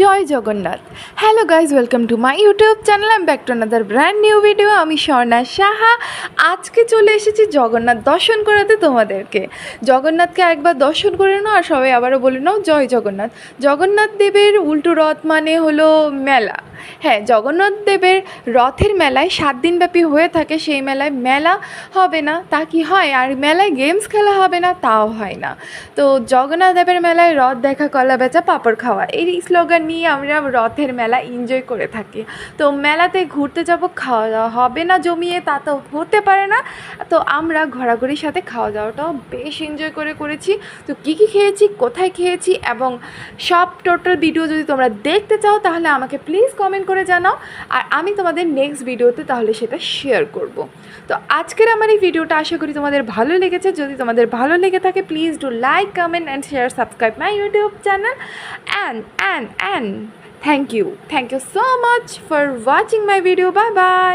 Joy Jagannath. Hello guys, welcome to my YouTube channel. I am back to another brand new video. আমি স্বর্ণা সাহা। আজকে চলে এসেছি জগন্নাথ দর্শন করাতে তোমাদেরকে। জগন্নাথকে একবার দর্শন করে নাও আর সবাই আবারও বলে নাও জয় জগন্নাথ। জগন্নাথ দেবের উল্টো রথ মানে হলো মেলা। হ্যাঁ, জগন্নাথ দেবের রথের মেলায় 7 দিনব্যাপী হয়ে থাকে। সেই মেলায় মেলা হবে না তা কি হয়, আর মেলায় গেমস খেলা হবে না তাও হয় না। তো জগন্নাথ দেবের মেলায় রথ দেখা, কলা বেচা, পাঁপড় খাওয়া, এই স্লোগান নিয়ে আমরা রথের মেলা এনজয় করে থাকি। তো মেলাতে ঘুরতে যাব, খাওয়া দাওয়া হবে না জমিয়ে তা তো হতে পারে না। তো আমরা ঘোরাঘুরির সাথে খাওয়া দাওয়াটাও বেশ এনজয় করেছি। তো কী কী খেয়েছি, কোথায় খেয়েছি এবং সব টোটাল ভিডিও যদি তোমরা দেখতে চাও তাহলে আমাকে প্লিজ কমেন্ট করে জানাও, আর আমি তোমাদের নেক্সট ভিডিওতে তাহলে সেটা শেয়ার করব। তো আজকের আমার এই ভিডিওটা আশা করি তোমাদের ভালো লেগেছে। যদি তোমাদের ভালো লেগে থাকে please do like, comment and share, subscribe my YouTube channel and thank you so much for watching my video. Bye bye.